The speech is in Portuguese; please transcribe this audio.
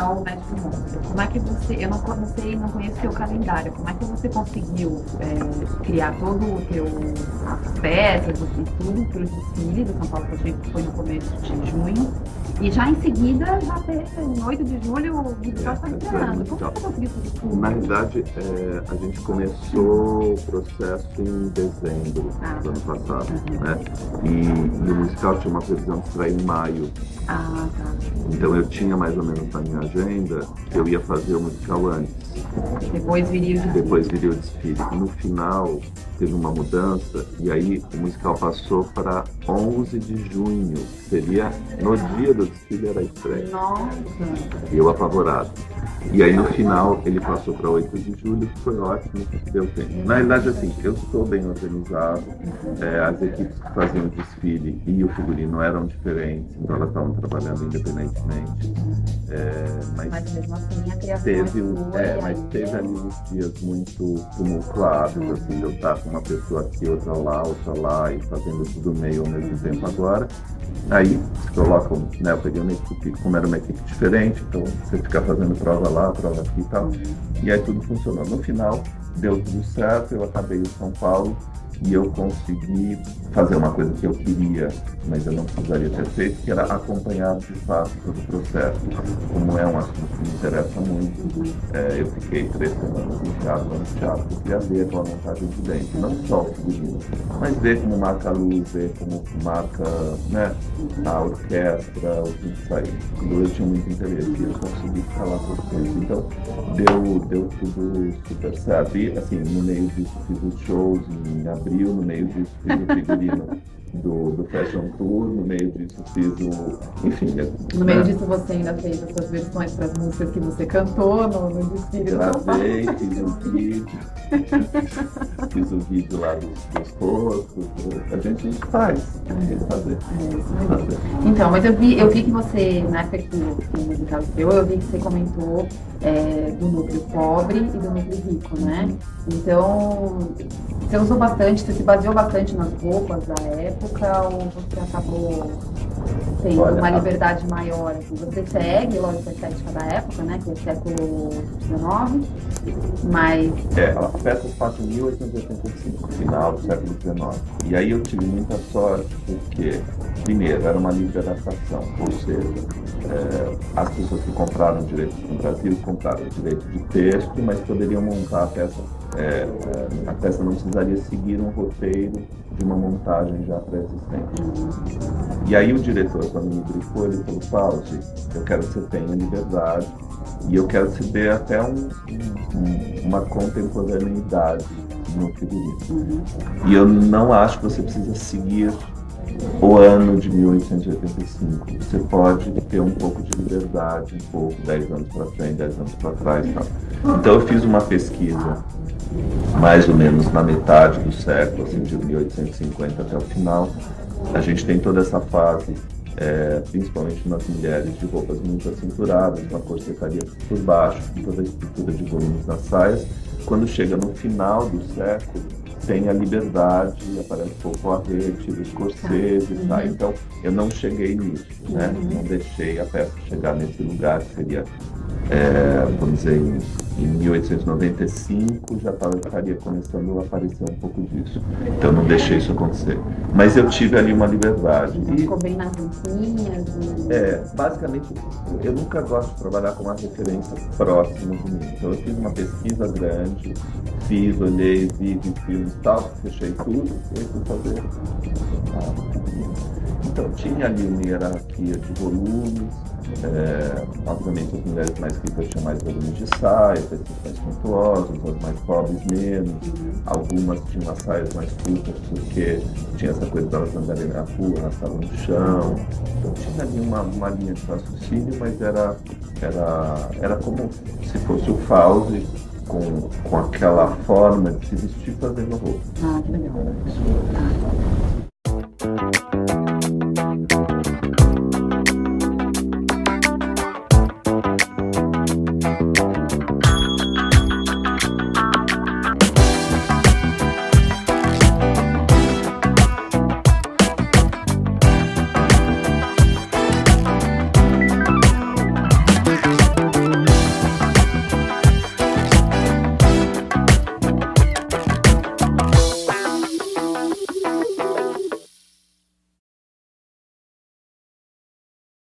musical Magic Monster. Como é que você, eu não sei, não conheço o seu calendário, como é que você conseguiu criar todo o teu, as peças e tudo para o desfile do São Paulo Fashion Week, que foi no começo de junho, e já em seguida, já em 8 de julho, o musical está estreando. Como você conseguiu fazer tudo? Na realidade, a gente começou o processo em dezembro do ano passado, né? E o musical tinha uma previsão de estrear em maio. Ah, tá. Então eu tinha mais ou menos na minha agenda que eu ia fazer o musical antes. Depois viria o desfile. Depois viria o desfile. No final teve uma mudança e aí o musical passou para 11 de junho. Seria no dia do desfile, era a estreia. Nossa! E eu apavorado. E aí no final ele passou para 8 de julho, que foi ótimo, que deu tempo. Na realidade, assim, eu estou bem organizado, as equipes que faziam o desfile e o figurino eram diferentes, então elas estavam trabalhando independentemente. Mas mesmo assim a criação mas teve ali uns dias muito tumultuados, assim, de eu estar com uma pessoa aqui, outra lá, e fazendo tudo meio ao mesmo tempo agora. Aí se colocam, né, eu peguei uma equipe, como era uma equipe diferente, então você fica fazendo prova lá, prova aqui e tal, e aí tudo funcionou. No final deu tudo certo, eu acabei em São Paulo e eu consegui fazer uma coisa que eu queria, mas eu não precisaria ter feito, que era acompanhar de fato todo o processo. Como é um assunto que me interessa muito, eu fiquei 3 semanas no teatro, eu queria ver com a montagem de dentro, não só o figurino, mas ver como marca a luz, ver como marca, né, a orquestra, os ensaios. Eu tinha muito interesse e eu consegui falar com vocês. Então deu tudo super certo. E assim, no meio disso fiz os shows em abril, no meio disso fiz o figurino do Fashion Tour, no meio disso fiz o... Enfim, no meio disso você ainda fez as suas versões para as músicas que você cantou no desfile do São Paulo. Gravei, fiz o vídeo lá dos rostos, a gente faz, tem que fazer. Então, mas eu vi que você, na época que o musical estreou, eu vi que você comentou do núcleo pobre e do núcleo rico, né? Então, você usou bastante, você se baseou bastante nas roupas da época, ou você acabou tendo uma liberdade maior? Assim? Você segue, lógico, a estética da época, né? Que é século XIX, mas... a peça se passa em 1885, final do século XIX. E aí eu tive muita sorte, porque, primeiro, era uma livre adaptação, ou seja, as pessoas que compraram direitos no Brasil compraram o direito de texto, mas poderiam montar a peça. A peça não precisaria seguir um roteiro de uma montagem já pré-existente. E aí o diretor, quando me brifou, ele falou: Pause, eu quero que você tenha liberdade e eu quero que você dê até uma contemporaneidade no figurino. E eu não acho que você precisa seguir o ano de 1885. Você pode ter um pouco de liberdade, 10 anos para frente, 10 anos para trás e tal. Então eu fiz uma pesquisa mais ou menos na metade do século, assim, de 1850 até o final. A gente tem toda essa fase, principalmente nas mulheres, de roupas muito acinturadas, uma corsetaria por baixo, com toda a estrutura de volumes nas saias. Quando chega no final do século, tem a liberdade, aparece um pouco a rede, os corsês e tal. Então, eu não cheguei nisso, né? Não deixei a peça chegar nesse lugar, que seria, vamos dizer, em 1895 já estaria começando a aparecer um pouco disso. Então, não deixei isso acontecer. Mas eu tive ali uma liberdade. E ficou bem nas linhas? Basicamente, eu nunca gosto de trabalhar com uma referência próxima de mim. Então, eu fiz uma pesquisa grande, olhei, vi filmes e tal, fechei tudo e fui fazer. Então, tinha ali uma hierarquia de volumes. Obviamente as mulheres mais ricas tinham mais volumes de saia, tecidos mais suntuosos, as mais pobres menos. Algumas tinham as saias mais curtas porque tinha essa coisa delas andarem na rua, elas estavam no chão. Então tinha ali uma linha de raciocínio, mas era como se fosse o Fauzi com aquela forma de se vestir fazendo roupa. Que legal.